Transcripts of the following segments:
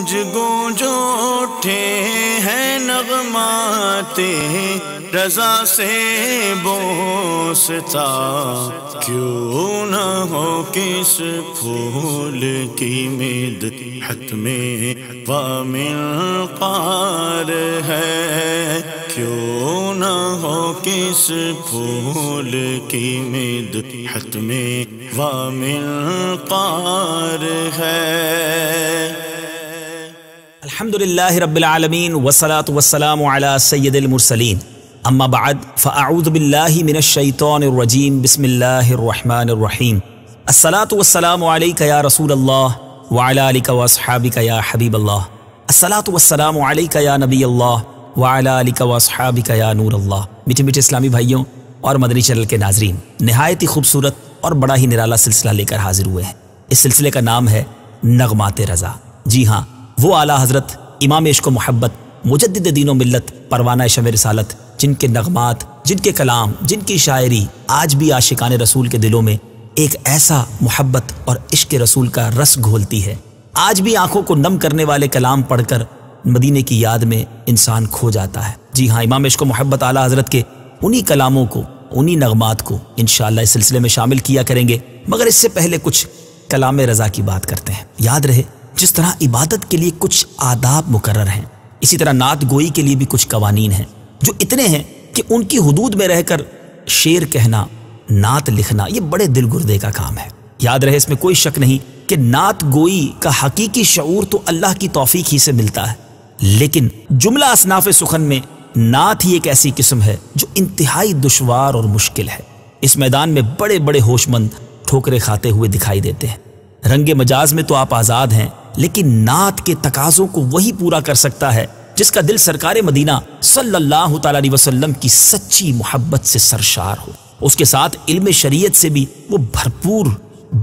گونج گونج اٹھے ہیں نغمات رضا سے بوستا، کیوں نہ ہو کس پھول کی مدحت میں وامنقار ہے، کیوں نہ ہو کس پھول کی مدحت میں وامنقار ہے۔ الحمدللہ رب العالمین والصلاة والسلام علی سید المرسلین، اما بعد فاعوذ باللہ من الشیطان الرجیم، بسم اللہ الرحمن الرحیم۔ الصلاة والسلام علیک یا رسول اللہ وعلی آلک واصحابک یا حبیب اللہ، الصلاة والسلام علیک یا نبی اللہ وعلی آلک واصحابک یا نور اللہ۔ میٹھے میٹھے اسلامی بھائیوں اور مدنی چینل کے ناظرین، نہایت ہی خوبصورت اور بڑا ہی نرالا سلسلہ لے کر حاضر ہوئے ہیں۔ اس سلسلے کا نام ہے نغمات رضا۔ جی ہاں، وہ اعلیٰ حضرت امام عشق و محبت، مجدد دین و ملت، پروانہ شمع رسالت، جن کے نغمات، جن کے کلام، جن کی شاعری آج بھی عاشقان رسول کے دلوں میں ایک ایسا محبت اور عشق رسول کا رس گھولتی ہے۔ آج بھی آنکھوں کو نم کرنے والے کلام پڑھ کر مدینے کی یاد میں انسان کھو جاتا ہے۔ جی ہاں، امام عشق و محبت اعلیٰ حضرت کے انہی کلاموں کو، انہی نغمات کو انشاءاللہ اس سلسلے میں شامل کیا کریں گے، مگر اس سے پہلے کچھ کلام رضا کی بات کرتے ہیں۔ یاد رہے، جس طرح عبادت کے لیے کچھ آداب مقرر ہیں، اسی طرح نعت گوئی کے لیے بھی کچھ قوانین ہیں، جو اتنے ہیں کہ ان کی حدود میں رہ کر شعر کہنا، نعت لکھنا، یہ بڑے دل گردے کا کام ہے۔ یاد رہے، اس میں کوئی شک نہیں کہ نعت گوئی کا حقیقی شعور تو اللہ کی توفیق ہی سے ملتا ہے، لیکن جملہ اصناف سخن میں نعت ہی ایک ایسی قسم ہے جو انتہائی دشوار اور مشکل ہے۔ اس میدان میں بڑے بڑے ہوش مند ٹھوکریں کھاتے ہوئے دکھائی دیتے ہیں۔ رنگ مجاز میں تو آپ آزاد ہیں، لیکن نعت کے تقاضوں کو وہی پورا کر سکتا ہے جس کا دل سرکار مدینہ صلی اللہ تعالی علیہ وسلم کی سچی محبت سے سرشار ہو، اس کے ساتھ علم شریعت سے بھی وہ بھرپور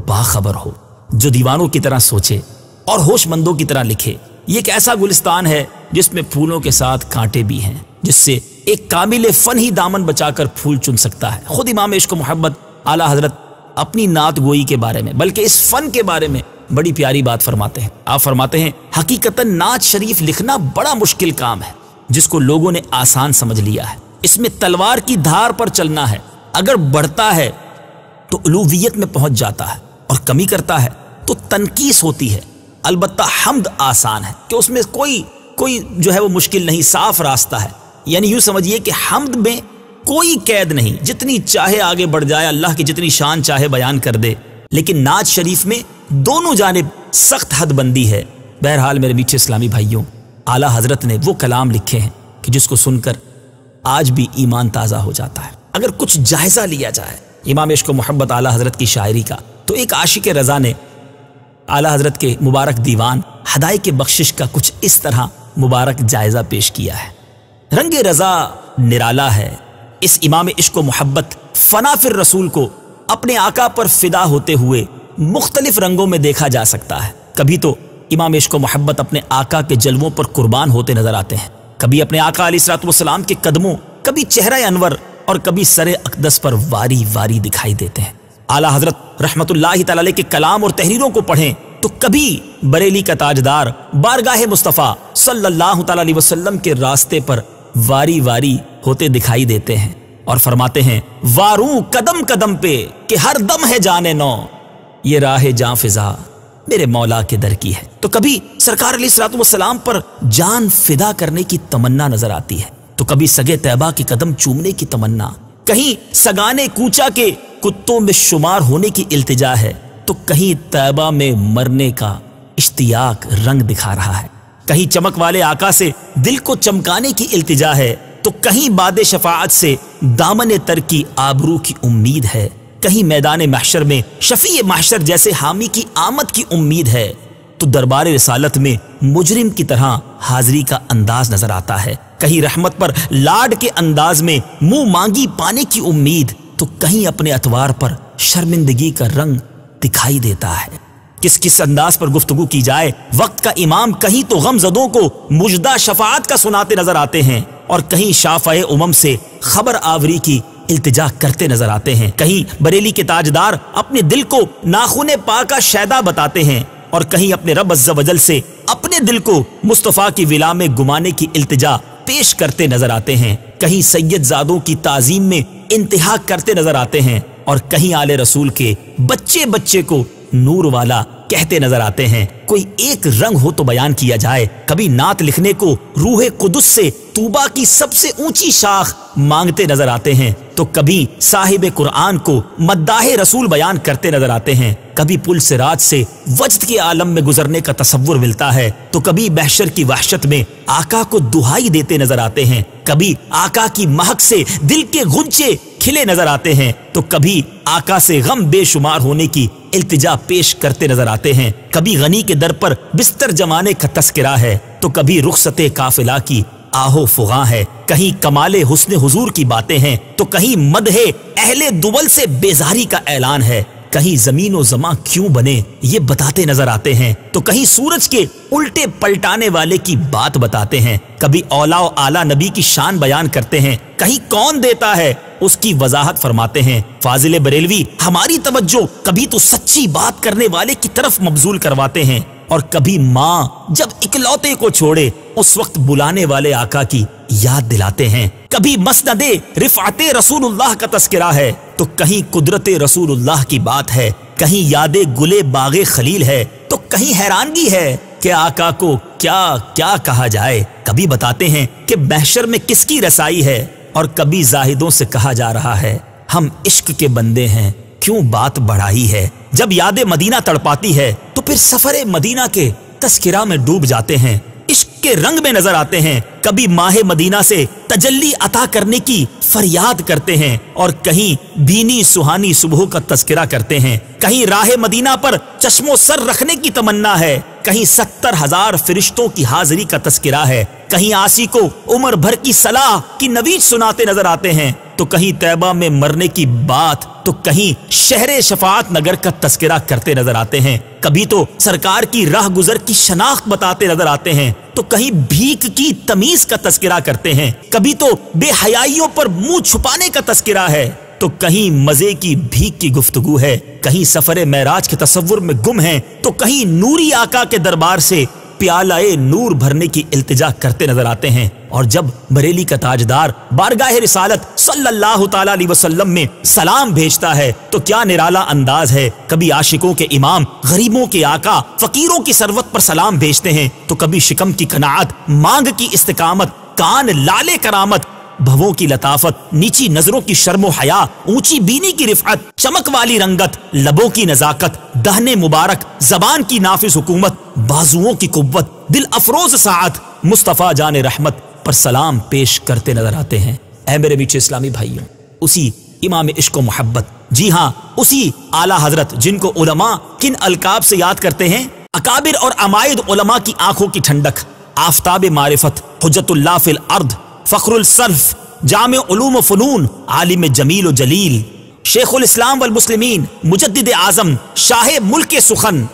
باخبر ہو، جو دیوانوں کی طرح سوچے اور ہوش مندوں کی طرح لکھے۔ یہ ایک ایسا گلستان ہے جس میں پھولوں کے ساتھ کانٹے بھی ہیں، جس سے ایک کامل فن ہی دامن بچا کر پھول چن سکتا ہے۔ خود امام عشق و محبت اعلیٰ حضرت اپنی نعت گوئی کے بارے میں، بلکہ اس فن کے بارے میں بڑی پیاری بات فرماتے ہیں۔ آپ فرماتے ہیں، حقیقتاً نعت شریف لکھنا بڑا مشکل کام ہے، جس کو لوگوں نے آسان سمجھ لیا ہے۔ اس میں تلوار کی دھار پر چلنا ہے، اگر بڑھتا ہے تو الوہیت میں پہنچ جاتا ہے، اور کمی کرتا ہے تو تنقیص ہوتی ہے۔ البتہ حمد آسان ہے کہ اس میں کوئی جو ہے وہ مشکل نہیں، صاف راستہ ہے۔ یعنی یوں سمجھیے کہ حمد میں کوئی قید نہیں، جتنی چاہے آگے بڑھ جائے، اللہ کی جتنی شان چاہے بیان کر دے، لیکن نعت شریف میں دونوں جانب سخت حد بندی ہے۔ بہرحال میرے میٹھے اسلامی بھائیوں، اعلیٰ حضرت نے وہ کلام لکھے ہیں کہ جس کو سن کر آج بھی ایمان تازہ ہو جاتا ہے۔ اگر کچھ جائزہ لیا جائے امام عشق و محبت اعلیٰ حضرت کی شاعری کا، تو ایک عاشق رضا نے اعلیٰ حضرت کے مبارک دیوان ہدایت بخشش کا کچھ اس طرح مبارک جائزہ پیش کیا ہے۔ رنگ رضا نرالا ہے، اس امام عشق و محبت فنا فی الرسول کو اپنے آقا پر فدا ہوتے ہوئے مختلف رنگوں میں دیکھا جا سکتا ہے۔ کبھی تو امام عشق و محبت اپنے آقا کے جلووں پر قربان ہوتے نظر آتے ہیں، کبھی اپنے آقا علیہ الصلوۃ والسلام کے قدموں، کبھی چہرہ انور اور کبھی سر اقدس پر واری واری دکھائی دیتے ہیں۔ اعلیٰ حضرت رحمت اللہ تعالی علیہ کے کلام اور تحریروں کو پڑھیں تو کبھی بریلی کا تاجدار بارگاہ مصطفیٰ صلی اللہ تعالی علیہ وسلم کے راستے پر واری واری ہوتے دکھائی دیتے ہیں، اور فرماتے ہیں، واروں قدم قدم پہ کہ ہر دم ہے جان نو، یہ راہ جاں فضا میرے مولا کے در کی ہے۔ تو کبھی سرکار علیہ الصلوۃ والسلام پر جان فدا کرنے کی تمنا نظر آتی ہے، تو کبھی سگے طیبہ کے قدم چومنے کی تمنا، کہیں سگانے کوچا کے کتوں میں شمار ہونے کی التجا ہے، تو کہیں طیبہ میں مرنے کا اشتیاق رنگ دکھا رہا ہے، کہیں چمک والے آقا سے دل کو چمکانے کی التجا ہے، تو کہیں باد شفاعت سے دامن تر کی آبرو کی امید ہے، کہیں میدان محشر میں شفیع محشر جیسے حامی کی آمد کی امید ہے، تو دربار رسالت میں مجرم کی طرح حاضری کا انداز نظر آتا ہے، کہیں رحمت پر لاڈ کے انداز میں منہ مانگی پانے کی امید، تو کہیں اپنے اتوار پر شرمندگی کا رنگ دکھائی دیتا ہے۔ کس انداز پر گفتگو کی جائے، وقت کا امام کہیں تو غم زدوں کو مجدہ شفاعت کا سناتے نظر آتے ہیں، اور کہیں شافع امم سے خبر آوری کی التجا کرتے نظر آتے ہیں، کہیں بریلی کے تاجدار اپنے دل کو ناخن پاک کا شیدا بتاتے ہیں، اور کہیں اپنے رب عز و جل سے اپنے دل کو مصطفیٰ کی ولا میں گمانے کی التجا پیش کرتے نظر آتے ہیں، کہیں سید زادوں کی تعظیم میں انتہا کرتے نظر آتے ہیں، اور کہیں آل رسول کے بچے بچے کو نور والا کہتے نظر آتے ہیں۔ کوئی ایک رنگ ہو تو بیان کیا جائے، کبھی نعت لکھنے کو روح قدس سے طوبہ کی سب سے اونچی شاخ مانگتے نظر آتے ہیں، تو کبھی صاحب قرآن کو مداح رسول بیان کرتے نظر آتے ہیں، کبھی پل صراط سے وجد کے عالم میں گزرنے کا تصور ملتا ہے، تو کبھی محشر کی وحشت میں آقا کو دہائی دیتے نظر آتے ہیں، کبھی آقا کی مہک سے دل کے غنچے کھلے نظر آتے ہیں، تو کبھی آقا سے غم بے شمار ہونے کی التجا پیش کرتے نظر آتے ہیں، کبھی غنی کے در پر بستر جمانے کا تذکرہ ہے، تو کبھی رخصت قافلہ کی آہو فغاں ہے، کہیں کمال حسن حضور کی باتیں ہیں، تو کہیں مدح اہل دول سے بیزاری کا اعلان ہے، کہیں زمین و زماں کیوں بنے یہ بتاتے نظر آتے ہیں، تو کہیں سورج کے الٹے پلٹانے والے کی بات بتاتے ہیں، کبھی اولا و اعلیٰ نبی کی شان بیان کرتے ہیں، کہیں کون دیتا ہے اس کی وضاحت فرماتے ہیں۔ فاضل بریلوی ہماری توجہ کبھی تو سچی بات کرنے والے کی طرف مبذول کرواتے ہیں، اور کبھی ماں جب اکلوتے کو چھوڑے اس وقت بلانے والے آقا کی یاد دلاتے ہیں، کبھی مسند رفعت رسول اللہ کا تذکرہ ہے، تو کہیں قدرت رسول اللہ کی بات ہے، کہیں یاد گلے باغ خلیل ہے، تو کہیں حیرانگی ہے کہ آقا کو کیا کیا کہا جائے، کبھی بتاتے ہیں کہ محشر میں کس کی رسائی ہے، اور کبھی زاہدوں سے کہا جا رہا ہے ہم عشق کے بندے ہیں کیوں بات بڑھائی ہے، جب یاد مدینہ تڑپاتی ہے تو پھر سفر مدینہ کے تذکرہ میں ڈوب جاتے ہیں، عشق کے رنگ میں نظر آتے ہیں، کبھی ماہ مدینہ سے تجلی عطا کرنے کی فریاد کرتے ہیں، اور کہیں بھینی سہانی صبح کا تذکرہ کرتے ہیں، کہیں راہ مدینہ پر چشم و سر رکھنے کی تمنا ہے، کہیں 70,000 فرشتوں کی حاضری کا تذکرہ ہے، کہیں آسی کو عمر بھر کی صلاح کی نوید سناتے نظر آتے ہیں، تو کہیں طیبہ میں مرنے کی بات، تو کہیں شہر شفاعت نگر کا تذکرہ کرتے نظر آتے ہیں، کبھی تو سرکار کی راہ گزر کی شناخت بتاتے نظر آتے ہیں، تو کہیں بھیک کی تمیز کا تذکرہ کرتے ہیں، کبھی تو بے حیائیوں پر منہ چھپانے کا تذکرہ ہے، تو کہیں مزے کی بھیک کی گفتگو ہے، کہیں سفر معراج کے تصور میں گم ہیں، تو کہیں نوری آقا کے دربار سے پیالہ نور بھرنے کی التجا کرتے نظر آتے ہیں، اور جب بریلی کا تاجدار بارگاہ رسالت صلی اللہ تعالی علیہ وسلم میں سلام بھیجتا ہے تو کیا نرالا انداز ہے، کبھی عاشقوں کے امام غریبوں کے آقا فقیروں کی ثروت پر سلام بھیجتے ہیں، تو کبھی شکم کی قناعت مانگ کی استقامت، کان لالے کرامت، بھووں کی لطافت، نیچی نظروں کی شرم و حیا، اونچی بینی کی رفعت، چمک والی رنگت، لبوں کی نزاکت، دہنے مبارک، زبان کی نافذ حکومت، بازوؤں کی قوت، دل افروز ساعت، مصطفیٰ جان رحمت پر سلام پیش کرتے نظر آتے ہیں۔ اے میرے میٹھے اسلامی بھائیوں، اسی امام عشق و محبت، جی ہاں اسی اعلیٰ حضرت جن کو علماء کن القاب سے یاد کرتے ہیں، اکابر اور عمائد علماء کی آنکھوں کی ٹھنڈک، آفتاب معرفت، حجت اللہ فی الارض، فخر الصرف، جامع علوم و فنون، عالم جمیل و جلیل، شیخ الاسلام والمسلمین، مجدد اعظم، شاہ ملک سخن،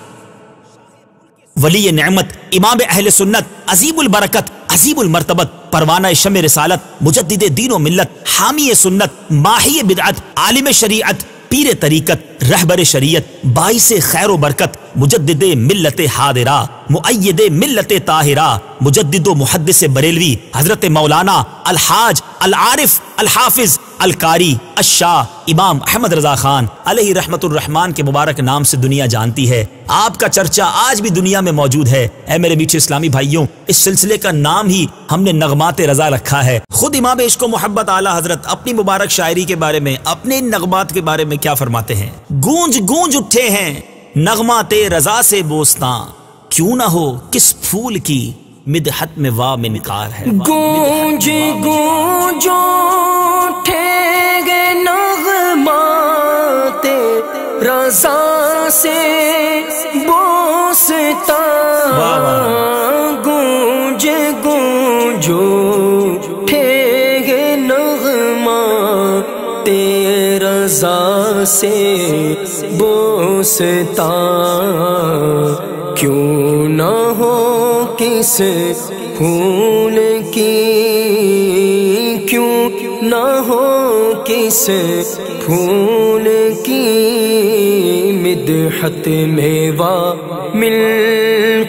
ولی نعمت، امام اہل سنت، عظیم البرکت، عظیم المرتبت، پروانہ شمع رسالت، مجدد دین و ملت، حامی سنت، ماحی بدعت، عالم شریعت، پیر طریقت، رہبر شریعت، باعث خیر و برکت، مجدد ملت حاضرہ، مؤید ملت طاہرہ، مجدد و محدث بریلوی، حضرت مولانا الحاج العارف الحافظ القاری الشاہ امام احمد رضا خان علیہ رحمت الرحمن کے مبارک نام سے دنیا جانتی ہے۔ آپ کا چرچا آج بھی دنیا میں موجود ہے۔ اے میرے میٹھے اسلامی بھائیوں، اس سلسلے کا نام ہی ہم نے نغمات رضا رکھا ہے۔ خود امام عشق و محبت اعلیٰ حضرت اپنی مبارک شاعری کے بارے میں، اپنے نغمات کے بارے میں کیا فرماتے ہیں؟ گونج گونج اٹھے ہیں نغمات رضا سے بوستاں، کیوں نہ ہو کس پھول کی مدحت میں وا منکار ہے۔ گونج گونج اٹھے گے نغمات رضا سے بوستاں، گونج گونج اٹھے گے نغمات رضا سے بوستاں، کیوں نہ ہو کس پھول کی، کیوں نہ ہو کس پھول کی مدحت میں وامل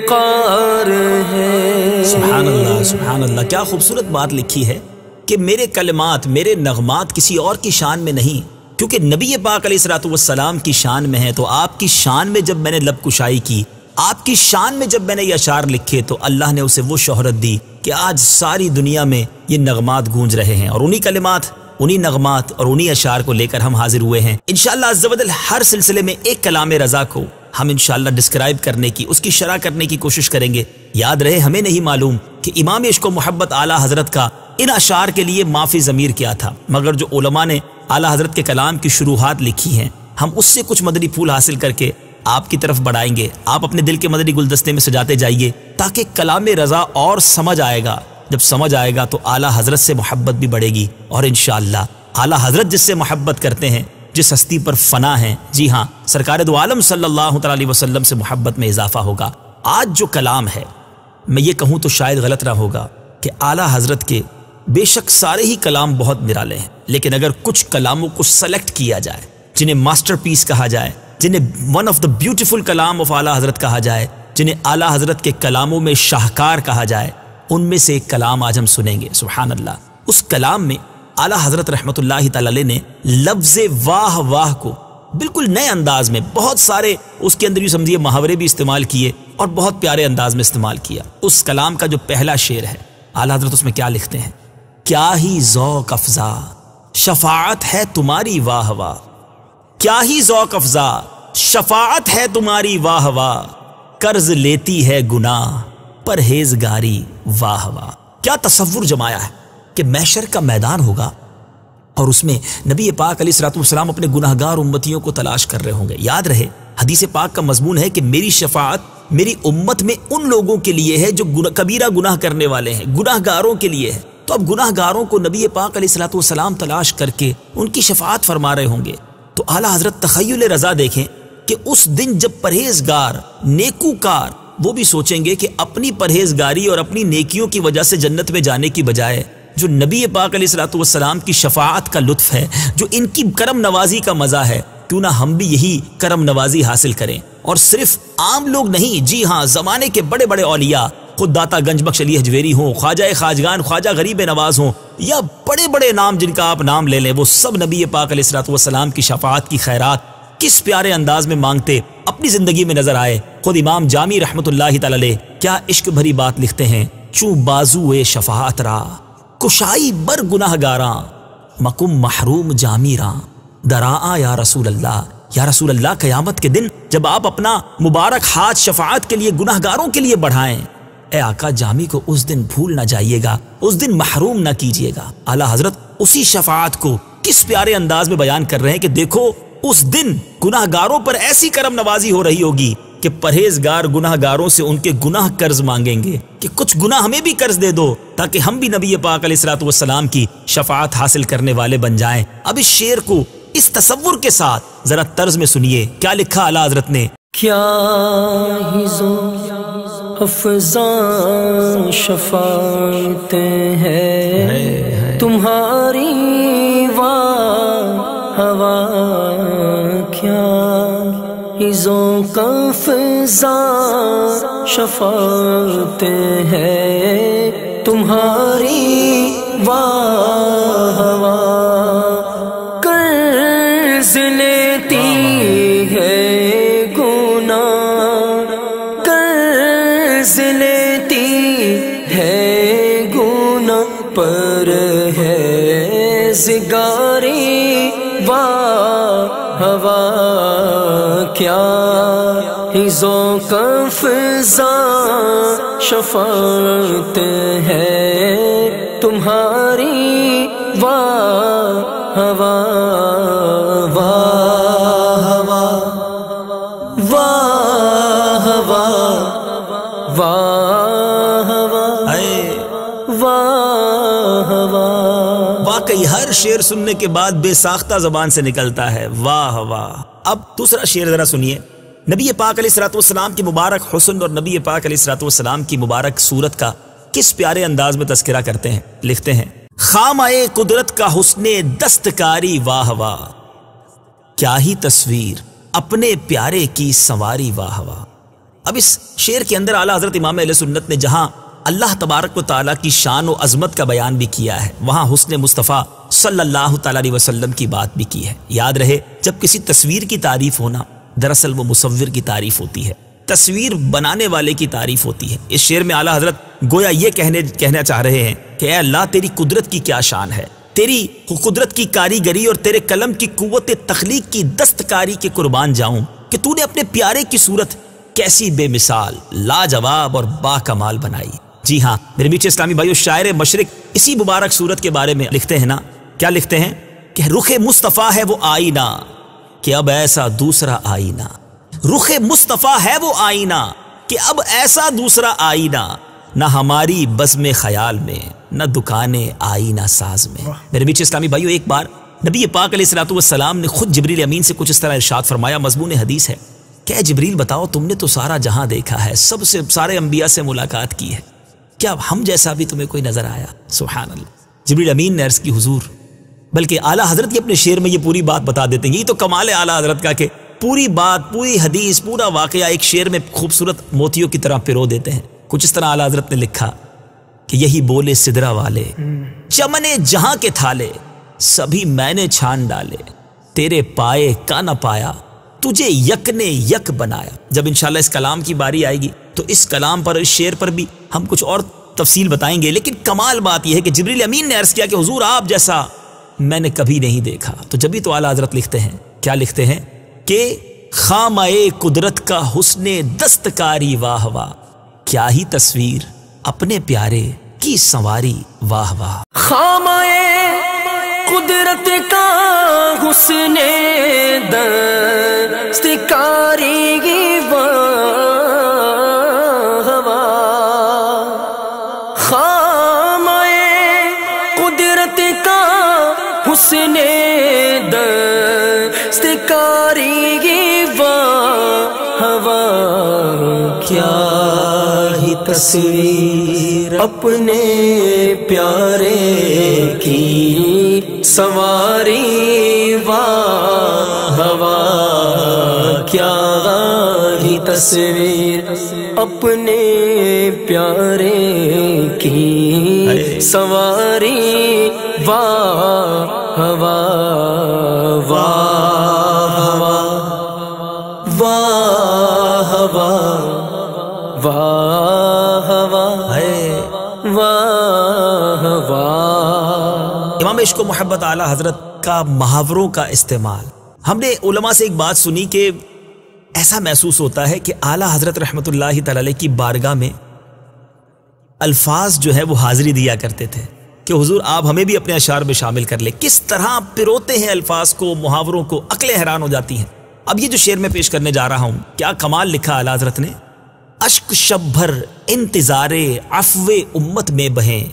قار ہے۔ سبحان اللہ سبحان اللہ، کیا خوبصورت بات لکھی ہے کہ میرے کلمات میرے نغمات کسی اور کی شان میں نہیں، کیونکہ نبی پاک علیہ الصلوۃ والسلام کی شان میں ہے، تو آپ کی شان میں جب میں نے لب کشائی کی، آپ کی شان میں جب میں نے یہ اشعار لکھے، تو اللہ نے اسے وہ شہرت دی کہ آج ساری دنیا میں یہ نغمات گونج رہے ہیں، اور انہی کلمات، انہی نغمات اور انہی اشعار کو لے کر ہم حاضر ہوئے ہیں۔ انشاءاللہ عز و جل ہر سلسلے میں ایک کلام رضا کو ہم انشاءاللہ ڈسکرائب کرنے کی، اس کی شرح کرنے کی کوشش کریں گے۔ یاد رہے ہمیں نہیں معلوم کہ امام عشق و محبت اعلیٰ حضرت کا ان اشعار کے لیے معافی ضمیر کیا تھا، مگر جو علماء نے اعلیٰ حضرت کے کلام کی شروحات لکھی ہیں، ہم اس سے کچھ مدنی پھول حاصل کر کے آپ کی طرف بڑھائیں گے۔ آپ اپنے دل کے مدنی گلدستے میں سجاتے جائیے تاکہ کلام رضا اور سمجھ آئے گا، جب سمجھ آئے گا تو اعلیٰ حضرت سے محبت بھی بڑھے گی، اور انشاءاللہ اعلیٰ حضرت جس سے محبت کرتے ہیں، جس ہستی پر فنا ہے، جی ہاں سرکار دو عالم صلی اللہ تعالی علیہ وسلم سے محبت میں اضافہ ہوگا۔ آج جو کلام ہے، میں یہ کہوں تو شاید غلط نہ ہوگا کہ اعلیٰ حضرت کے بے شک سارے ہی کلام بہت نرالے ہیں، لیکن اگر کچھ کلاموں کو سلیکٹ کیا جائے، جنہیں ماسٹر پیس کہا جائے، جنہیں ون آف دا بیوٹیفل کلام آف اعلیٰ حضرت کہا جائے، جنہیں اعلیٰ حضرت کے کلاموں میں شاہکار کہا جائے، ان میں سے ایک کلام آج ہم سنیں گے۔ سبحان اللہ، اس کلام میں اعلیٰ حضرت رحمۃ اللہ تعالی علیہ نے لفظ واہ واہ کو بالکل نئے انداز میں، بہت سارے اس کے اندر یوں سمجھیے محاورے بھی استعمال کیے اور بہت پیارے انداز میں استعمال کیا۔ اس کلام کا جو پہلا شعر ہے، اعلیٰ حضرت اس میں کیا لکھتے ہیں؟ کیا ہی ذوق افزا شفاعت ہے تمہاری واہ واہ، کیا ہی ذوق افزا شفاعت ہے تمہاری واہ واہ، قرض لیتی ہے گناہ پرہیزگاری واہ واہ۔ کیا تصور جمایا ہے کہ محشر کا میدان ہوگا اور اس میں نبی پاک علیہ الصلوۃ والسلام اپنے گناہگار امتیوں کو تلاش کر رہے ہوں گے۔ یاد رہے حدیث پاک کا مضمون ہے کہ میری شفاعت میری امت میں ان لوگوں کے لیے ہے جو کبیرہ گناہ کرنے والے ہیں، گناہگاروں کے لیے ہے۔ تو اب گناہگاروں کو نبی پاک علیہ الصلوۃ والسلام تلاش کر کے ان کی شفاعت فرما رہے ہوں گے۔ تو اعلیٰ حضرت تخیل رضا دیکھیں کہ اس دن جب پرہیزگار نیکوکار وہ بھی سوچیں گے کہ اپنی پرہیزگاری اور اپنی نیکیوں کی وجہ سے جنت میں جانے کی بجائے جو نبی پاک علیہ الصلوۃ والسلام کی شفاعت کا لطف ہے، جو ان کی کرم نوازی کا مزہ ہے، کیوں نہ ہم بھی یہی کرم نوازی حاصل کریں۔ اور صرف عام لوگ نہیں، جی ہاں زمانے کے بڑے بڑے اولیاء، خود داتا گنج بخش علی حجویری ہوں، خواجہ خواجگان خواجہ غریب نواز ہوں، یا بڑے بڑے نام جن کا آپ نام لے لیں، وہ سب نبی پاک علیہ الصلوۃ والسلام کی شفاعت کی خیرات کس پیارے انداز میں مانگتے اپنی زندگی میں نظر آئے۔ خود امام جامی رحمۃ اللہ تعالی علیہ کیا عشق بھری بات لکھتے ہیں، چوں بازوئے شفاعت را کشائی بر گناہ گاراں، مکم محروم جامی راں دراں یا رسول اللہ۔ یا رسول اللہ قیامت کے دن جب آپ اپنا مبارک ہاتھ شفاعت کے لیے گناہ گاروں کے لیے بڑھائیں، اے آقا جامی کو اس دن بھول نہ جائیے گا، اس دن محروم نہ کیجیے گا۔ اعلیٰ حضرت اسی شفاعت کو کس پیارے انداز میں بیان کر رہے ہیں کہ دیکھو اس دن گناہ گاروں پر ایسی کرم نوازی ہو رہی ہوگی کہ پرہیزگار گناہ گاروں سے ان کے گناہ قرض مانگیں گے کہ کچھ گناہ ہمیں بھی قرض دے دو تاکہ ہم بھی نبی پاک علیہ الصلوۃ والسلام کی شفاعت حاصل کرنے والے بن جائیں۔ اب اس شعر کو اس تصور کے ساتھ ذرا طرز میں سنیے، کیا لکھا اعلیٰ حضرت نے؟ کیا ہی ذوق افزا شفاعت ہے تمہاری واہ واہ، کیا ہی ذوق افزا شفاعت ہے تمہاری واہ واہ، قرض لیتی ہے گناہ، قرض لیتی ہے گناہ پرہیزگاری واہ واہ، کیا ہی ذوق افزا شفاعت ہے تمہاری واہ واہ واہ واہ واہ واہ واہ واہ۔ واقعی ہر شعر سننے کے بعد بے ساختہ زبان سے نکلتا ہے واہ واہ۔ اب دوسرا شعر ذرا سنیے، نبی پاک علیہ الصلوۃ والسلام کی مبارک حسن اور نبی پاک علیہ الصلوۃ والسلام کی مبارک صورت کا کس پیارے انداز میں تذکرہ کرتے ہیں، لکھتے ہیں خامۂ قدرت کا حسن دستکاری واہ واہ، کیا ہی تصویر اپنے پیارے کی سواری واہ واہ۔ اب اس شعر کے اندر اعلیٰ حضرت امام اہل سنت نے جہاں اللہ تبارک و تعالیٰ کی شان و عظمت کا بیان بھی کیا ہے، وہاں حسن مصطفیٰ صلی اللہ تعالیٰ علیہ وسلم کی بات بھی کی ہے۔ یاد رہے جب کسی تصویر کی تعریف ہونا، دراصل وہ مصور کی تعریف ہوتی ہے، تصویر بنانے والے کی تعریف ہوتی ہے۔ اس شعر میں اعلیٰ حضرت گویا یہ کہنا چاہ رہے ہیں کہ اے اللہ تیری قدرت کی کیا شان ہے، تیری قدرت کی کاریگری اور تیرے قلم کی قوت تخلیق کی دستکاری کے قربان جاؤں کہ تو نے اپنے پیارے کی صورت کیسی بے مثال، لاجواب اور با کمال بنائی۔ جی ہاں میرے میٹھے اسلامی بھائیو، شاعر مشرق اسی مبارک صورت کے بارے میں لکھتے ہیں نا، کیا لکھتے ہیں کہ رخ مصطفیٰ ہے وہ آئینہ کہ اب ایسا دوسرا آئینہ، رخ مصطفیٰ ہے وہ آئینہ کہ اب ایسا دوسرا آئینہ، نہ ہماری بزم خیال میں نہ دکانیں آئینہ ساز میں۔ میرے میٹھے اسلامی بھائیو، ایک بار نبی پاک علیہ الصلوۃ والسلام نے خود جبریل امین سے کچھ اس طرح ارشاد فرمایا، مضمون حدیث ہے کہ اے جبریل بتاؤ تم نے تو سارا جہاں دیکھا ہے، سارے انبیاء سے ملاقات کی ہے، کیا ہم جیسا بھی تمہیں کوئی نظر آیا؟ سبحان اللہ۔ جبریل امین نے عرض کی حضور، بلکہ اعلیٰ حضرت کی اپنے شعر میں یہ پوری بات بتا دیتے ہیں۔ یہی تو کمال ہے اعلیٰ حضرت کا کہ پوری بات، پوری حدیث، پورا واقعہ ایک شعر میں خوبصورت موتیوں کی طرح پرو دیتے ہیں۔ کچھ اس طرح اعلیٰ حضرت نے لکھا کہ یہی بولے سدرا والے، چمنے جہاں کے تھالے سبھی میں نے چھان ڈالے، تیرے پائے کا نہ پایا تجھے یک نے یک بنایا۔ جب انشاءاللہ اس کلام کی باری آئے گی تو اس کلام پر، اس شعر پر بھی ہم کچھ اور تفصیل بتائیں گے، لیکن کمال بات یہ ہے کہ جبریل امین نے عرض کیا کہ حضور آپ جیسا میں نے کبھی نہیں دیکھا۔ تو جبھی تو اعلیٰ حضرت لکھتے ہیں، کیا لکھتے ہیں کہ خامہ قدرت کا حسن دستکاری واہ واہ، کیا ہی تصویر اپنے پیارے کی سواری واہ واہ۔ خامہ قدرت کا حسن دستکاری واہ واہ، خامہ قدرت کا حسن دستکاری واہ واہ، کیا ہی تصویر اپنے پیارے کی سواری واہ واہ، کیا ہی تصویر اپنے پیارے کی سواری واہ واہ واہ واہ واہ واہ واہ واہ۔ امام عشق و محبت اعلیٰ حضرت کا محاوروں کا استعمال، ہم نے علماء سے ایک بات سنی کہ ایسا محسوس ہوتا ہے کہ اعلیٰ حضرت رحمۃ اللہ تعالی علیہ کی بارگاہ میں الفاظ جو ہے وہ حاضری دیا کرتے تھے کہ حضور آپ ہمیں بھی اپنے اشعار میں شامل کر لیں۔ کس طرح پروتے ہیں الفاظ کو، محاوروں کو، عقلیں حیران ہو جاتی ہیں۔ اب یہ جو شعر میں پیش کرنے جا رہا ہوں، کیا کمال لکھا اعلیٰ حضرت نے۔ اشک شب بھر انتظار عفو امت میں بہیں،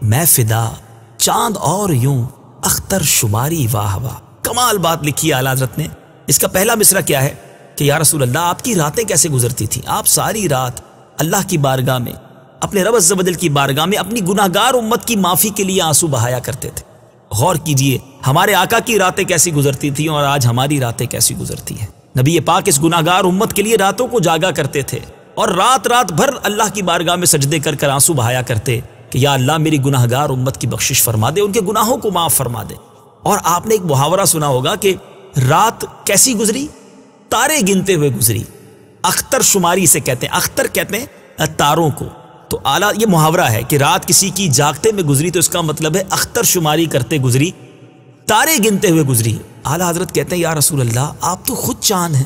میں فدا چاند اور یوں اختر شماری واہ واہ۔ کمال بات لکھی اعلیٰ حضرت نے۔ اس کا پہلا مصرع کیا ہے کہ یا رسول اللہ آپ کی راتیں کیسے گزرتی تھیں؟ آپ ساری رات اللہ کی بارگاہ میں، اپنے رب عز و جل کی بارگاہ میں اپنی گناہگار امت کی معافی کے لیے آنسو بہایا کرتے تھے۔ غور کیجئے ہمارے آقا کی راتیں کیسی گزرتی تھیں اور آج ہماری راتیں کیسی گزرتی ہیں۔ نبی پاک اس گناہگار امت کے لیے راتوں کو جاگا کرتے تھے اور رات رات بھر اللہ کی بارگاہ میں سجدے کر کر آنسو بہایا کرتے کہ یا اللہ میری گناہگار امت کی بخشش فرما دے، ان کے گناہوں کو معاف فرما دے۔ اور آپ نے ایک محاورہ سنا ہوگا کہ رات کیسی گزری؟ تارے گنتے ہوئے گزری۔ اختر شماری سے کہتے ہیں، اختر کہتے ہیں تاروں کو۔ تو اعلیٰ یہ محاورہ ہے کہ رات کسی کی جاگتے میں گزری تو اس کا مطلب ہے اختر شماری کرتے گزری، تارے گنتے ہوئے گزری۔ اعلیٰ حضرت کہتے ہیں یا رسول اللہ آپ تو خود چاند ہیں،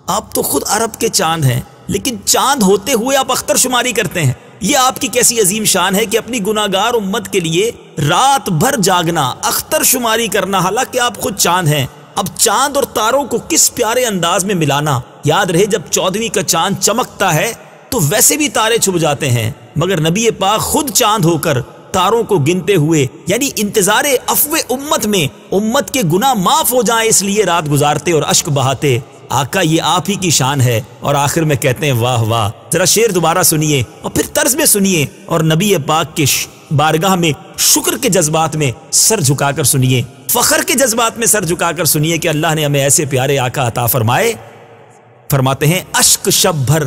آپ تو خود عرب کے چاند ہیں، لیکن چاند ہوتے ہوئے آپ اختر شماری کرتے ہیں۔ یہ آپ کی کیسی عظیم شان ہے کہ اپنی گناہگار امت کے لیے رات بھر جاگنا، اختر شماری کرنا، حالانکہ آپ خود چاند ہیں۔ اب چاند اور تاروں کو کس پیارے انداز میں ملانا۔ یاد رہے جب 14ویں کا چاند چمکتا ہے تو ویسے بھی تارے چھپ جاتے ہیں، مگر نبی پاک خود چاند ہو کر تاروں کو گنتے ہوئے، یعنی انتظار عفو امت میں امت کے گناہ معاف ہو جائیں اس لیے رات گزارتے اور اشک بہاتے۔ آقا یہ آپ ہی کی شان ہے۔ اور آخر میں کہتے ہیں واہ واہ۔ ذرا شعر دوبارہ سنیے اور پھر طرز میں سنیے اور نبی پاک کے بارگاہ میں شکر کے جذبات میں سر جھکا کر سنیے، فخر کے جذبات میں سر جھکا کر سنیے کہ اللہ نے ہمیں ایسے پیارے آقا عطا فرمائے فرماتے ہیں اشک شب بھر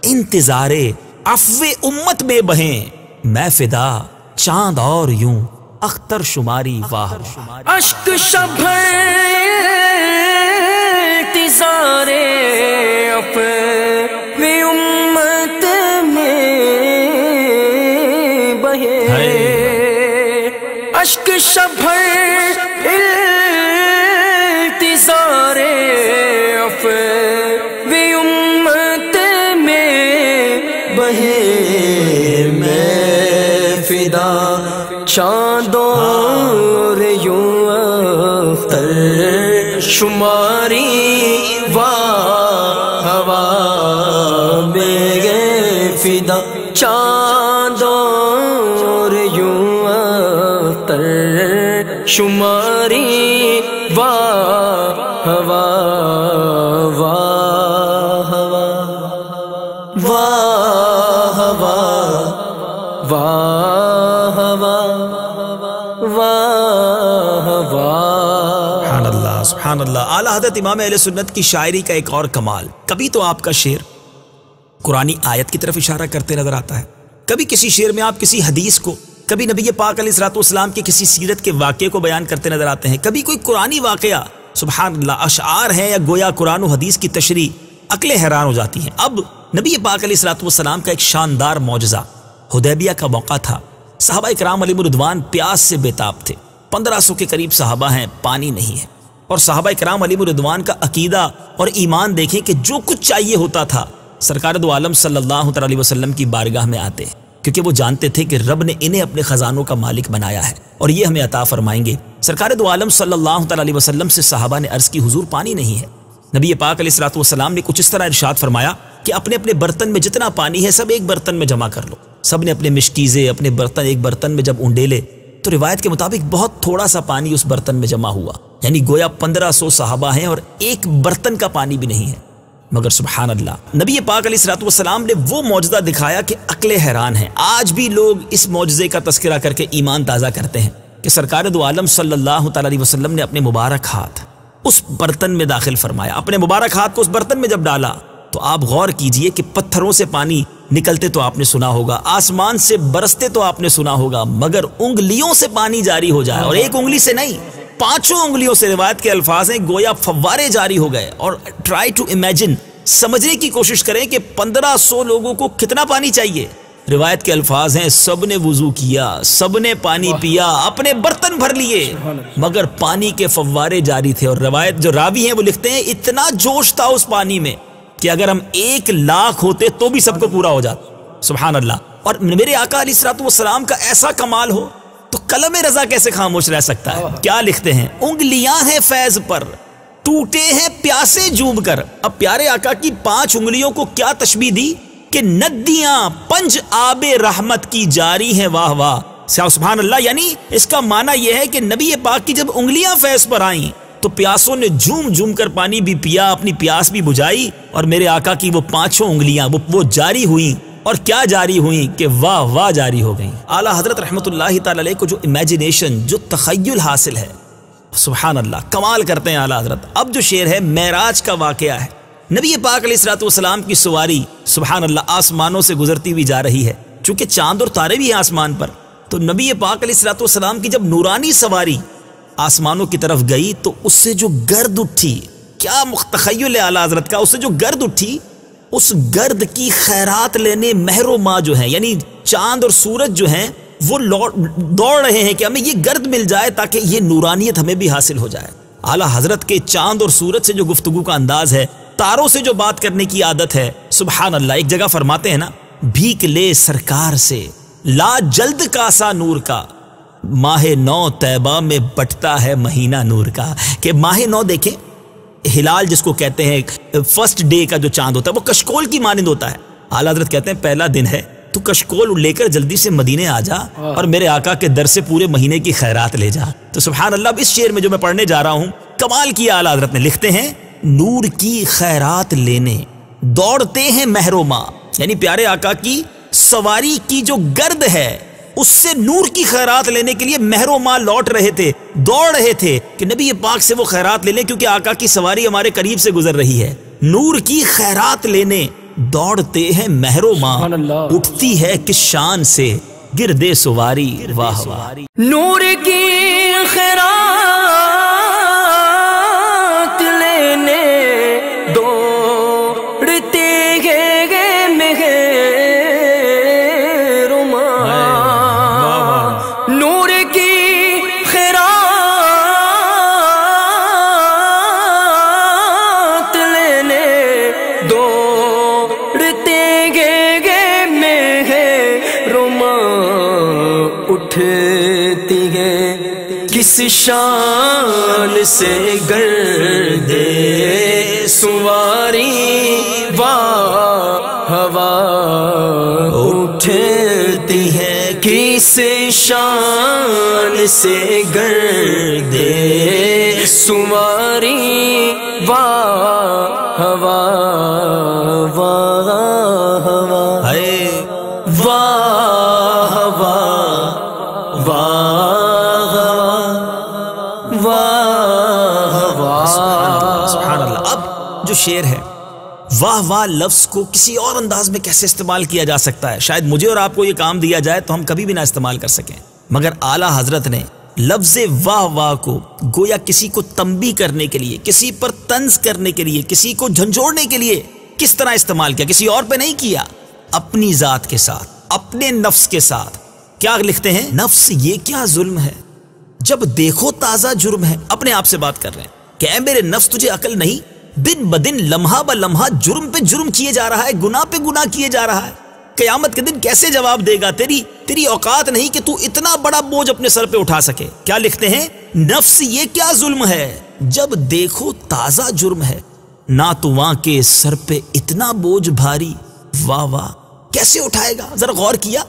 انتظارے عفو امت میں بہیں، میں فدا چاند اور یوں اختر شماری واہ واہ۔ اشک شب بھر انتظارے عفو امت میں بہے، اشک شب بھر انتظارے عفو امت میں بہے، میں فدا چاندوں اور یوں اختر شماری واہ واہ، میں فدا چاندوں اور یوں اختر شماری واہ واہ واہ واہ واہ واہ واہ واہ۔ سبحان اللہ سبحان اللہ۔ اعلیٰ حضرت امام اہل سنت کی شاعری کا ایک اور کمال، کبھی تو آپ کا شعر قرآنی آیت کی طرف اشارہ کرتے نظر آتا ہے، کبھی کسی شعر میں آپ کسی حدیث کو، کبھی نبی پاک علیہ الصلوۃ والسلام کی کسی سیرت کے واقعے کو بیان کرتے نظر آتے ہیں، کبھی کوئی قرآنی واقعہ، سبحان اللہ، اشعار ہیں یا گویا قرآن و حدیث کی تشریح، عقلیں حیران ہو جاتی ہیں۔ اب نبی پاک علیہ الصلوۃ والسلام کا ایک شاندار معجزہ، حدیبیہ کا موقع تھا، صحابہ کرام علیہم رضوان پیاس سے بےتاب تھے، 1500 کے قریب صحابہ ہیں، پانی نہیں ہے، اور صحابہ کرام علیہم رضوان کا عقیدہ اور ایمان دیکھیں کہ جو کچھ چاہیے ہوتا تھا سرکار دو عالم صلی اللہ علیہ وسلم کی بارگاہ میں آتے، کیونکہ وہ جانتے تھے کہ رب نے انہیں اپنے خزانوں کا مالک بنایا ہے اور یہ ہمیں عطا فرمائیں گے۔ سرکار دو عالم صلی اللہ علیہ وسلم سے صحابہ نے عرض کی حضور پانی نہیں ہے۔ نبی پاک علیہ الصلوۃ والسلام نے کچھ اس طرح ارشاد فرمایا کہ اپنے اپنے برتن میں جتنا پانی ہے سب ایک برتن میں جمع کر لو۔ سب نے اپنے مشکیزے، اپنے برتن ایک برتن میں جب انڈیلے تو روایت کے مطابق بہت تھوڑا سا پانی اس برتن میں جمع ہوا، یعنی گویا 1500 صحابہ ہیں اور ایک برتن کا پانی بھی نہیں ہے۔ مگر سبحان اللہ، نبی پاک علیہ الصلوۃ والسلام نے وہ معجزہ دکھایا کہ عقلیں حیران ہیں۔ آج بھی لوگ اس معجزے کا تذکرہ کر کے ایمان تازہ کرتے ہیں کہ سرکار دو عالم صلی اللہ علیہ وسلم نے اپنے مبارک ہاتھ اس برتن میں داخل فرمایا، اپنے مبارک ہاتھ کو اس برتن میں جب ڈالا تو آپ غور کیجئے کہ پتھروں سے پانی نکلتے تو آپ نے سنا ہوگا، آسمان سے برستے تو آپ نے سنا ہوگا، مگر انگلیوں سے پانی جاری ہو جائے، اور ایک انگلی سے نہیں، 5 انگلیوں سے، روایت کے الفاظ ہیں گویا فوارے جاری ہو گئے۔ اور ٹرائی ٹو امیجن، سمجھنے کی کوشش کریں کہ 1500 لوگوں کو کتنا پانی چاہیے۔ روایت کے الفاظ ہیں سب نے وضو کیا، سب نے پانی پیا، اپنے برتن بھر لیے، مگر پانی کے فوارے جاری تھے۔ اور روایت جو راوی ہیں وہ لکھتے ہیں اتنا جوش تھا اس پانی میں کہ اگر ہم 1,00,000 ہوتے تو بھی سب کو پورا ہو جاتا۔ سبحان اللہ۔ اور میرے آقا علیہ الصلوۃ والسلام کا ایسا کمال ہو تو قلم رضا کیسے خاموش رہ سکتا ہے؟ کیا لکھتے ہیں؟ انگلیاں ہیں فیض پر، ٹوٹے ہیں پیاسے جوب کر۔ اب پیارے آقا کی 5 انگلیوں کو کیا تشبیہ دی کہ ندیاں پنج آب رحمت کی جاری ہیں، واہ واہ، سبحان اللہ۔ یعنی اس کا معنی یہ ہے کہ نبی پاک کی جب انگلیاں فیض پر آئیں تو پیاسوں نے جھوم جھوم کر پانی بھی پیا، اپنی پیاس بھی بجھائی، اور میرے آقا کی وہ 5 انگلیاں وہ جاری ہوئیں، اور کیا جاری ہوئیں کہ واہ واہ جاری ہو گئیں۔ اعلیٰ حضرت رحمۃ اللہ تعالی علیہ کو جو امیجنیشن، جو تخیل حاصل ہے، سبحان اللہ، کمال کرتے ہیں اعلیٰ حضرت۔ اب جو شعر ہے معراج کا واقعہ ہے، نبی پاک علیہ الصلوۃ والسلام کی سواری سبحان اللہ آسمانوں سے گزرتی ہوئی جا رہی ہے، چونکہ چاند اور تارے بھی ہیں آسمان پر، تو نبی پاک علیہ الصلوۃ والسلام کی جب نورانی سواری آسمانوں کی طرف گئی تو اس سے جو گرد اٹھی، کیا تخیل ہے اعلیٰ حضرت کا، اس سے جو گرد اٹھی، اس گرد کی خیرات لینے مہر و ماہ جو ہیں، یعنی چاند اور سورج جو ہیں وہ دوڑ رہے ہیں کہ ہمیں یہ گرد مل جائے تاکہ یہ نورانیت ہمیں بھی حاصل ہو جائے۔ اعلیٰ حضرت کے چاند اور سورج سے جو گفتگو کا انداز ہے، تاروں سے جو بات کرنے کی عادت ہے، سبحان اللہ۔ ایک جگہ فرماتے ہیں نا، بھیک لے سرکار سے لا جلد کاسا نور کا، ماہ نو طیبہ میں بٹتا ہے مہینہ نور کا، کہ ماہ نو دیکھیں، ہلال جس کو کہتے ہیں، فرسٹ ڈے کا جو چاند ہوتا ہے وہ کشکول کی مانند ہوتا ہے۔ اعلیٰ حضرت کہتے ہیں پہلا دن ہے تو کشکول لے کر جلدی سے مدینے آ جا اور میرے آقا کے در سے پورے مہینے کی خیرات لے جا۔ تو سبحان اللہ، اب اس شعر میں جو میں پڑھنے جا رہا ہوں، کمال کیا اعلیٰ حضرت نے، لکھتے ہیں نور کی خیرات لینے دوڑتے ہیں مہر و ماہ، یعنی پیارے آقا کی سواری کی جو گرد ہے اس سے نور کی خیرات لینے کے لیے مہر و ماہ لوٹ رہے تھے، دوڑ رہے تھے کہ نبی پاک سے وہ خیرات لے لیں، کیونکہ آقا کی سواری ہمارے قریب سے گزر رہی ہے۔ نور کی خیرات لینے دوڑتے ہیں مہر و ماں، اٹھتی ہے کس شان سے گردے سواری واہ واہ۔ نور کی خیرات لینے دوڑتے ہیں مہر و ماں، نور کی خیرات لینے دوڑتے ہیں مہر و ماں، اٹھتی ہے کس شان سے گردے سواری واہ واہ، اٹھتی ہے کس شان سے گردے سواری واہ واہ واہ واہ واہ سبحان اللہ۔ اب جو شعر ہے واہ واہ لفظ کو کسی اور انداز میں کیسے استعمال کیا جا سکتا ہے؟ شاید مجھے اور آپ کو یہ کام دیا جائے تو ہم کبھی بھی نہ استعمال کر سکیں، مگر اعلیٰ حضرت نے لفظ واہ واہ کو گویا کسی کو تنبیہ کرنے کے لیے، کسی پر طنز کرنے کے لیے، کسی کو جھنجھوڑنے کے لیے کس طرح استعمال کیا، کسی اور پہ نہیں کیا، اپنی ذات کے ساتھ، اپنے نفس کے ساتھ۔ کیا لکھتے ہیں؟ نفس یہ کیا ظلم ہے جب دیکھو تازہ جرم ہے۔ اپنے آپ سے بات کر رہے ہیں کہ اے میرے نفس تجھے عقل نہیں، دن بدن لمحہ ب لمحہ جرم پہ جرم کیے جا رہا ہے، گناہ پہ گناہ کیے جا رہا ہے، قیامت کے دن کیسے جواب دے گا؟ تیری اوقات نہیں کہ تو اتنا بڑا بوجھ اپنے سر پہ اٹھا سکے۔ کیا لکھتے ہیں؟ نفس یہ کیا ظلم ہے جب دیکھو تازہ جرم ہے، نہ تو وہاں کے سر پہ اتنا بوجھ بھاری واہ واہ، کیسے اٹھائے گا؟ ذرا غور کیا؟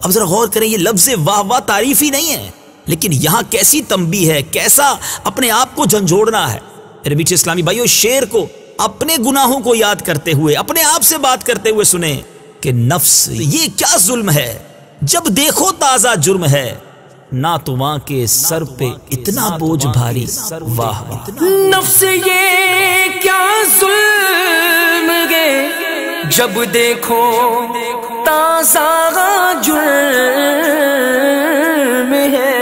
اب ذرا غور کریں، یہ لفظ واہ واہ تعریف ہی نہیں ہے، لیکن یہاں کیسی تنبیہ ہے، کیسا اپنے آپ کو جھنجھوڑنا ہے۔ میرے میٹھے اسلامی بھائیو، شعر کو اپنے گناہوں کو یاد کرتے ہوئے، اپنے آپ سے بات کرتے ہوئے سنیں کہ نفس یہ کیا ظلم ہے جب دیکھو تازہ جرم ہے، نہ تو وہاں کے سر پہ اتنا بوجھ بھاری واہ۔ نفس یہ کیا ظلم ہے جب دیکھو تازہ جرم ہے،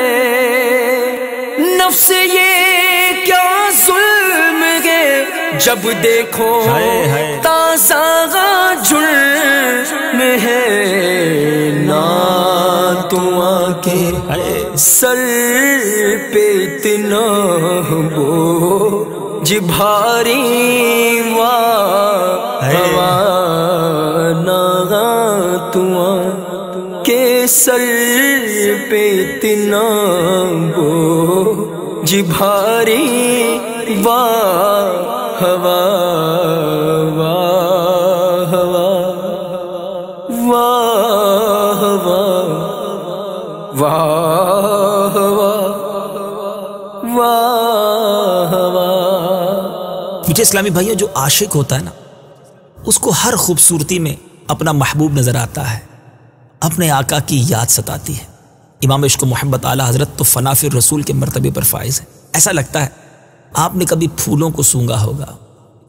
نفس یہ کیا ظلم ہے جب دیکھو تازہ جرم ہے، نہ تو آنکھیں سر پہ اتنا بوجھ بھاری واہ واہ، نہ تو آنکھیں سر پہ اتنا بوجھ بھاری واہ واہ واہ واہ واہ واہ واہ۔ مجھے اسلامی بھائیوں، جو عاشق ہوتا ہے نا، اس کو ہر خوبصورتی میں اپنا محبوب نظر آتا ہے، اپنے آقا کی یاد ستاتی ہے۔ امام عشق و محبت اعلیٰ حضرت تو فنا فی الرسول کے مرتبے پر فائز ہے۔ ایسا لگتا ہے آپ نے کبھی پھولوں کو سونگا ہوگا،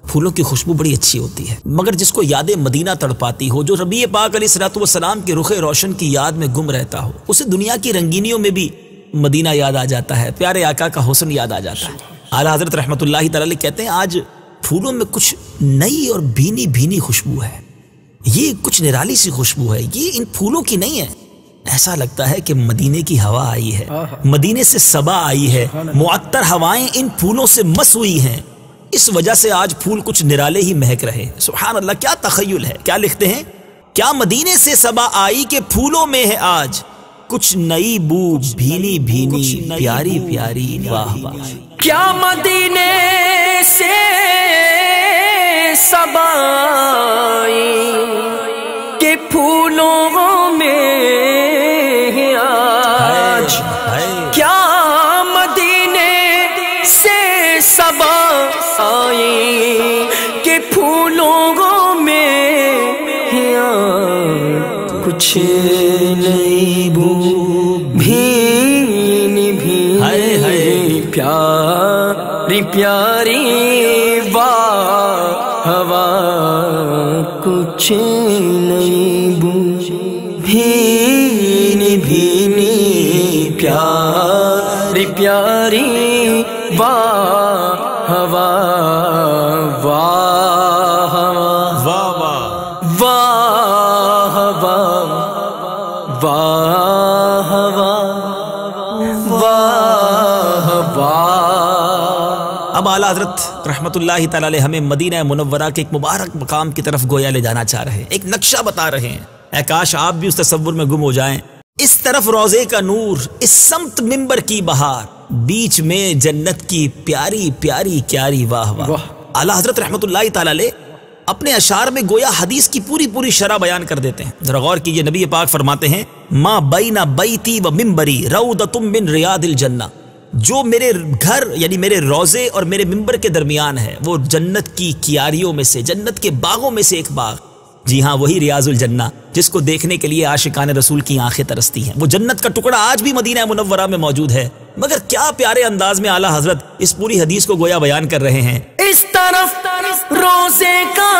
پھولوں کی خوشبو بڑی اچھی ہوتی ہے، مگر جس کو یاد مدینہ تڑپاتی ہو، جو ربیع پاک علیہ الصلوۃ والسلام کے رخ روشن کی یاد میں گم رہتا ہو، اسے دنیا کی رنگینیوں میں بھی مدینہ یاد آ جاتا ہے، پیارے آقا کا حسن یاد آ جاتا ہے۔ اعلیٰ حضرت رحمۃ اللہ تعالی کہتے ہیں آج پھولوں میں کچھ نئی اور بھینی بھینی خوشبو ہے، یہ کچھ نرالی سی خوشبو ہے، یہ ان پھولوں کی نہیں ہے۔ ایسا لگتا ہے کہ مدینے کی ہوا آئی ہے، مدینے سے صبا آئی ہے، معطر ہوائیں ان پھولوں سے مس ہوئی ہیں، اس وجہ سے آج پھول کچھ نرالے ہی مہک رہے ہیں۔ سبحان اللہ، کیا تخیل ہے۔ کیا لکھتے ہیں؟ کیا مدینے سے صبا آئی کہ پھولوں میں ہے آج کچھ نئی بو، بھینی بھینی پیاری پیاری واہ واہ۔ کیا مدینے سے صبا آئی کہ پھولوں میں ہے آج، کیا مدینے سے صبا آئی کہ پھولوں میں ہے آج، کچھ نئی بو بھینی بھینی پیاری پیاری واہ نئی بو بھینی بھینی پیاری پیاری واہ واہ واہ واہ واہ واہ واہ واہ واہ واہ۔ اب اعلیٰ حضرت رحمت اللہ تعالی علیہ ہمیں مدینہ منورہ کے ایک مبارک مقام کی طرف گویا لے جانا چاہ رہے ہیں، ایک نقشہ بتا رہے ہیں۔ اے کاش آپ بھی اس تصور میں گم ہو جائیں۔ اس طرف روضے کا نور، اس سمت منبر کی بہار، بیچ میں جنت کی پیاری پیاری کیاری واہ واہ۔ اعلیٰ حضرت رحمت اللہ تعالی علیہ اپنے اشعار میں گویا حدیث کی پوری شرح بیان کر دیتے ہیں۔ ذرا غور کیجئے، نبی پاک فرماتے ہیں ما بین بیتی و منبری روضۃ من ریاض الجنہ، جو میرے گھر یعنی میرے روضے اور میرے منبر کے درمیان ہے وہ جنت کی کیاریوں میں سے، جنت کے باغوں میں سے ایک باغ۔ جی ہاں، وہی ریاض الجنہ جس کو دیکھنے کے لیے عاشقان رسول کی آنکھیں ترستی ہیں۔ وہ جنت کا ٹکڑا آج بھی مدینہ منورہ میں موجود ہے، مگر کیا پیارے انداز میں اعلیٰ حضرت اس پوری حدیث کو گویا بیان کر رہے ہیں۔ اس طرف روزے کا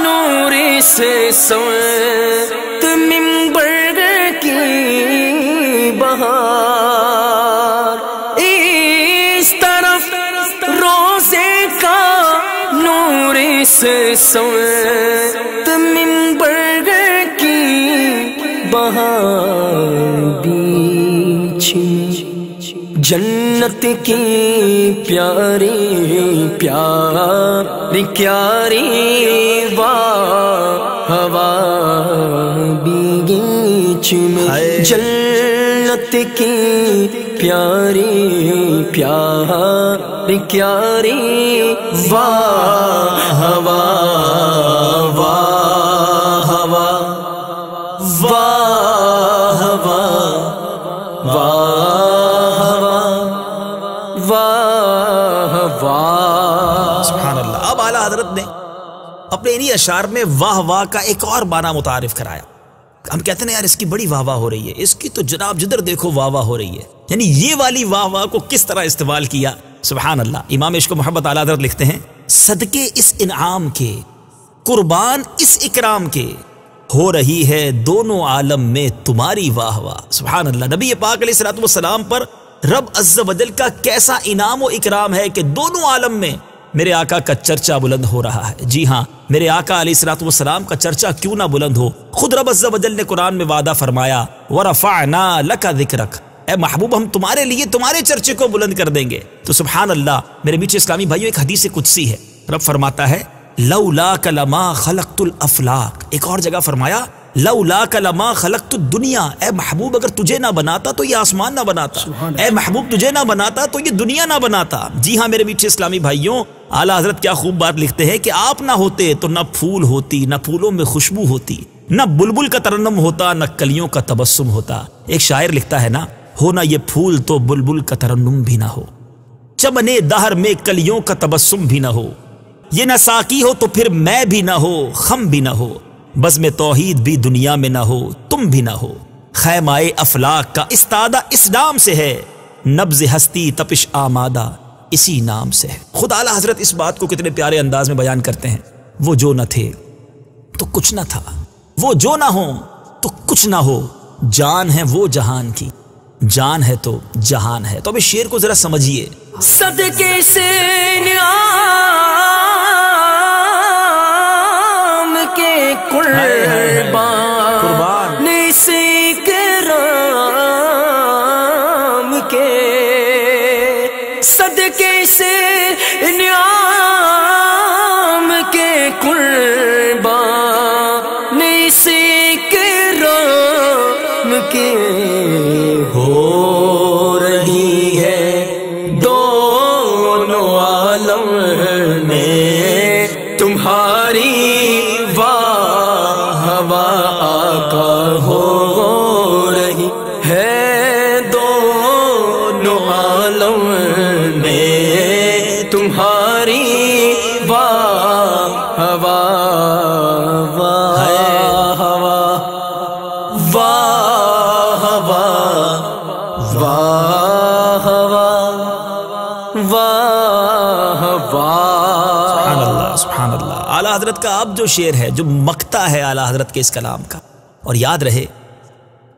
نور سے سمت منبر کی بہار، اس طرف روزے کا نور سے سمت منبر کی بہار، بیچ جنت کی پیاری پیاری کیاری واہ واہ، بیچ میں جنت کی پیاری پیاری کیاری واہ واہ واہ واہ واہ واہ واہ۔ سبحان اللہ۔ اب اعلیٰ حضرت نے اپنے انہی اشعار میں واہ واہ کا ایک اور معنی متعارف کرایا۔ ہم کہتے ہیں یار اس کی بڑی واہ واہ ہو رہی ہے، اس کی تو جناب جدھر دیکھو واہ واہ ہو رہی ہے، یعنی یہ والی واہ واہ کو کس طرح استعمال کیا۔ سبحان اللہ۔ امام عشق و محبت اعلیٰ حضرت لکھتے ہیں صدقے اس انعام کے، قربان اس اکرام کے، ہو رہی ہے دونوں عالم میں تمہاری واہ واہ۔ سبحان اللہ۔ نبی پاک علیہ الصلوۃ والسلام پر رب عز و جل کا کیسا انعام و اکرام ہے کہ دونوں عالم میں میرے آقا کا چرچا بلند ہو رہا ہے۔ جی ہاں، میرے آقا علیہ الصلوۃ والسلام کا چرچا کیوں نہ بلند ہو۔ خود رب عز و جل نے قرآن میں وعدہ فرمایا وَرَفَعْنَا لَكَ ذِكْرَكَ، اے محبوب ہم تمہارے لیے تمہارے چرچے کو بلند کر دیں گے۔ تو سبحان اللہ میرے میٹھے اسلامی بھائیو، ایک حدیث قدسی ہے، رب فرماتا ہے لولاک لما خلقت الافلاق، ایک اور جگہ فرمایا لولاک لما خلقت الدنیا، اے محبوب اگر تجھے نہ بناتا تو یہ آسمان نہ بناتا، اے محبوب تجھے نہ بناتا تو یہ دنیا نہ بناتا۔ جی ہاں میرے میٹھے اسلامی بھائیوں، اعلیٰ حضرت کیا خوب بات لکھتے ہیں کہ آپ نہ ہوتے تو نہ پھول ہوتی، نہ پھولوں میں خوشبو ہوتی، نہ بلبل کا ترنم ہوتا، نہ کلیوں کا تبسم ہوتا۔ ایک شاعر لکھتا ہے نا، ہو نہ یہ پھول تو بلبل کا ترنم بھی نہ ہو، چمنے دہر میں کلیوں کا تبسم بھی نہ ہو، یہ نہ ساقی ہو تو پھر میں بھی نہ ہو، خم بھی نہ ہو، بزم توحید بھی دنیا میں نہ ہو، تم بھی نہ ہو، خیمائے افلاق کا استادہ اس نام سے ہے، نبض ہستی تپش آمادہ اسی نام سے ہے۔ خود اعلیٰ حضرت اس بات کو کتنے پیارے انداز میں بیان کرتے ہیں، وہ جو نہ تھے تو کچھ نہ تھا، وہ جو نہ ہو تو کچھ نہ ہو، جان ہے وہ جہان کی، جان ہے تو جہان ہے۔ تو اب اس شعر کو ذرا سمجھیے۔ صدقے سے کے قربان سے کرام کے، صدقے سے نعام کے قربان سے کرام کے، ہو رہی ہے دونوں عالم میں تمہاری واہ واہ، آقا ہو رہی ہے دونوں عالم میں تمہاری واہ واہ واہ واہ واہ واہ واہ واہ۔ سبحان اللہ سبحان اللہ۔ اعلیٰ حضرت کا اب جو شعر ہے، جو مقطع ہے اعلیٰ حضرت کے اس کلام کا، اور یاد رہے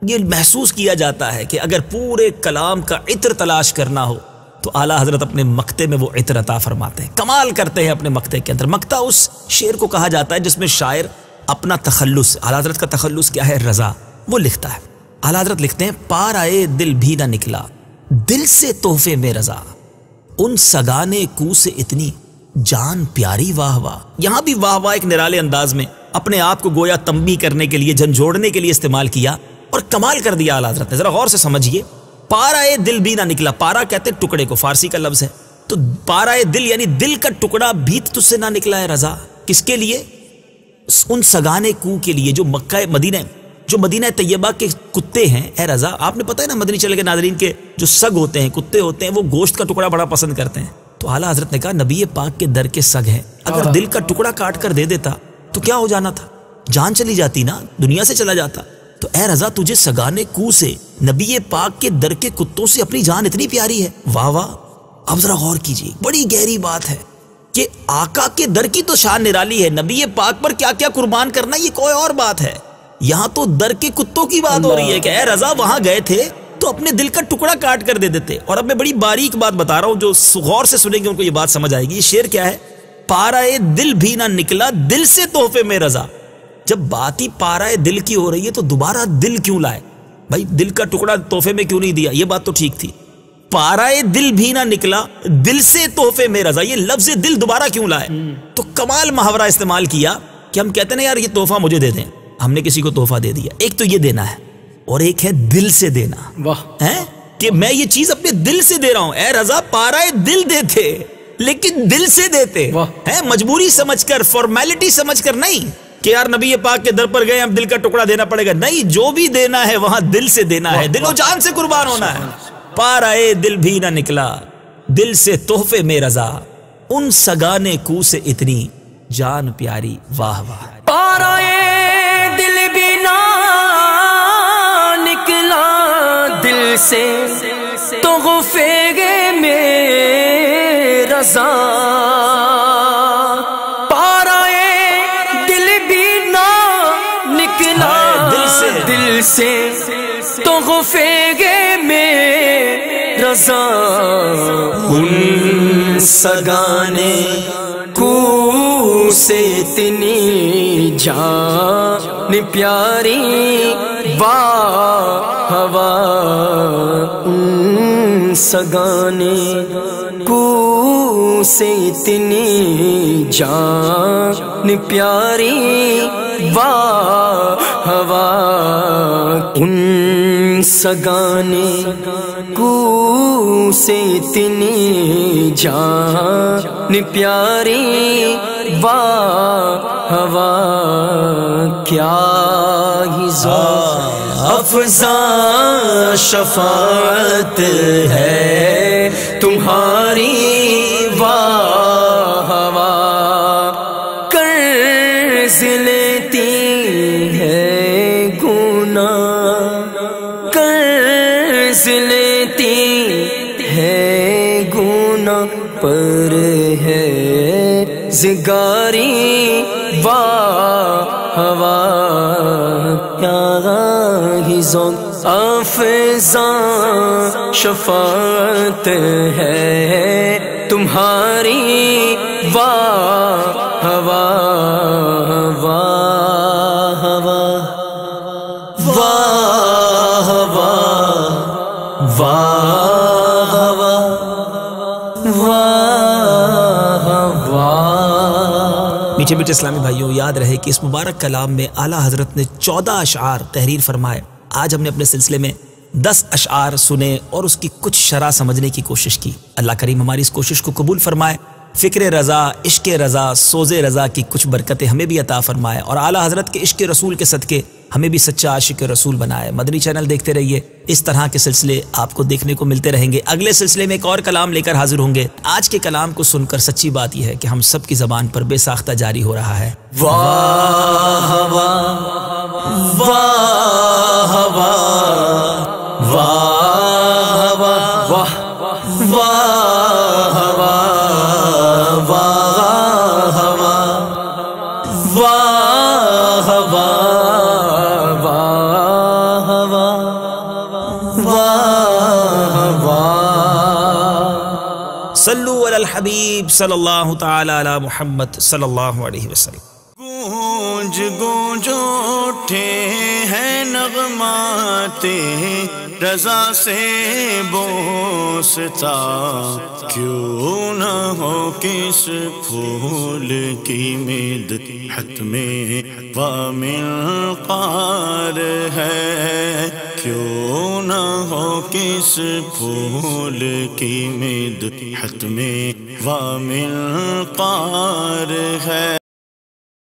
یہ محسوس کیا جاتا ہے کہ اگر پورے کلام کا عطر تلاش کرنا ہو تو اعلیٰ حضرت اپنے مقطع میں وہ عطر عطا فرماتے ہیں، کمال کرتے ہیں اپنے مقطع کے اندر۔ مقطع اس شعر کو کہا جاتا ہے جس میں شاعر اپنا تخلص، اعلیٰ حضرت کا تخلص کیا ہے؟ رضا، وہ لکھتا ہے۔ اعلیٰ حضرت لکھتے ہیں پار آئے دل بھی نہ نکلا دل سے تحفے میں رضا، ان سگانے کو سے اتنی جان پیاری واہ واہ۔ یہاں بھی واہ واہ ایک نرالے انداز میں اپنے آپ کو گویا تنبیہ کرنے کے لیے، جھنجھوڑنے کے لیے استعمال کیا اور کمال کر دیا اعلیٰ حضرت نے۔ ذرا غور سے سمجھیے، پارا دل بھی نہ نکلا، پارا کہتے ہیں ٹکڑے کو، فارسی کا لفظ ہے، تو پارا دل یعنی دل کا ٹکڑا بھی تجھ سے نہ نکلا ہے رضا، کس کے لیے؟ ان سگانے کو کے لیے جو مکہ مدینہ، جو مدینہ طیبہ کے کتے ہیں اے رضا۔ آپ نے پتہ ہے نا مدنی چینل کے ناظرین کے جو سگ ہوتے ہیں، کتے ہوتے ہیں، وہ گوشت کا ٹکڑا بڑا پسند کرتے ہیں، تو اعلیٰ حضرت نے کہا نبی پاک کے در کے سگ ہیں، اگر دل کا ٹکڑا کاٹ کر دے دیتا تو کیا ہو جانا تھا؟ جان چلی جاتی نا، دنیا سے چلا جاتا۔ تو اے رضا تجھے سگانے کو سے، نبی پاک کے در کے کتوں سے اپنی جان اتنی پیاری ہے، واہ واہ۔ اب ذرا غور کیجیے، بڑی گہری بات ہے کہ آقا کے در کی تو شان نرالی ہے، نبی پاک پر کیا کیا قربان کرنا یہ کوئی اور بات ہے، یہاں تو در کے کتوں کی بات ہو رہی ہے کہ اے رضا وہاں گئے تھے تو اپنے دل کا ٹکڑا کاٹ کر دے دیتے۔ اور اب میں بڑی باریک بات بتا رہا ہوں، جو غور سے سنیں گے ان کو یہ بات سمجھ آئے گی۔ یہ شعر کیا ہے؟ پارائے دل بھی نہ نکلا دل سے تحفے میں رضا۔ جب بات ہی پارائے دل کی ہو رہی ہے تو دوبارہ دل کیوں لائے بھائی؟ دل کا ٹکڑا تحفے میں کیوں نہیں دیا؟ یہ بات تو ٹھیک تھی، پارائے دل بھی نہ نکلا دل سے تحفے میں رضا، یہ لفظ دل دوبارہ کیوں لائے؟ تو کمال محاورہ استعمال کیا کہ ہم کہتے ہیں یار یہ تحفہ مجھے دے دیں، ہم نے کسی کو تحفہ دے دیا، ایک تو یہ دینا ہے اور ایک ہے دل سے دینا، ہے کہ میں یہ چیز اپنے دل سے دے رہا ہوں۔ اے رضا پارائے دل دیتے لیکن دل سے دیتے ہیں، مجبوری سمجھ کر، فارمیلٹی سمجھ کر نہیں کہ یار نبی پاک کے در پر گئے ہم دل کا ٹکڑا دینا پڑے گا، نہیں، جو بھی دینا ہے وہاں دل سے دینا ہے، دل و جان سے قربان ہونا ہے۔ پارائے دل بھی نہ نکلا دل سے تحفے میں رضا، ان سگانے کو سے اتنی جان پیاری واہ واہ۔ پارائے دل بھی نہ نکلا دل سے تحفے میں رضا، دل سے تحفے میں رضا، ان سگانے کو سے اتنی جان پیاری واہ واہ، ان سگانے کو سے اتنی جان پیاری واہ واہ، ان سگانے کو سے اتنی جان پیاری واہ واہ، کیا ہی ذوق افزا شفاعت ہے تمہاری واہ واہ، قرض لیتی ہے گناہ، قرض لیتی ہے گناہ پر ہے زگاری واہ واہ، کیا ہی ذوق افزا شفاعت ہے تمہاری واہ واہ واہ واہ واہ واہ واہ واہ واہ۔ میٹھے میٹھے اسلامی بھائیوں، یاد رہے کہ اس مبارک کلام میں اعلیٰ حضرت نے 14 اشعار تحریر فرمائے۔ آج ہم نے اپنے سلسلے میں 10 اشعار سنے اور اس کی کچھ شرح سمجھنے کی کوشش کی۔ اللہ کریم ہماری اس کوشش کو قبول فرمائے، فکر رضا، عشق رضا، سوز رضا کی کچھ برکتیں ہمیں بھی عطا فرمائے، اور اعلیٰ حضرت کے عشق رسول کے صدقے ہمیں بھی سچا عاشق رسول بنائے۔ مدنی چینل دیکھتے رہیے، اس طرح کے سلسلے آپ کو دیکھنے کو ملتے رہیں گے۔ اگلے سلسلے میں ایک اور کلام لے کر حاضر ہوں گے۔ آج کے کلام کو سن کر سچی بات یہ ہے کہ ہم سب کی زبان پر بے ساختہ جاری ہو رہا ہے واہ واہ واہ واہ واہ واہ واہ واہ واہ صلو علی الحبیب صلی اللہ تعالی علی محمد صلی اللہ علیہ وسلم۔ گونج گونج اٹھے ہیں نغمات رضا سے بوستا، کیوں نہ ہو کس پھول کی مدحت میں ومنقار ہے، کیوں نہ ہو کس پھول کی مدحت میں ومنقار ہے۔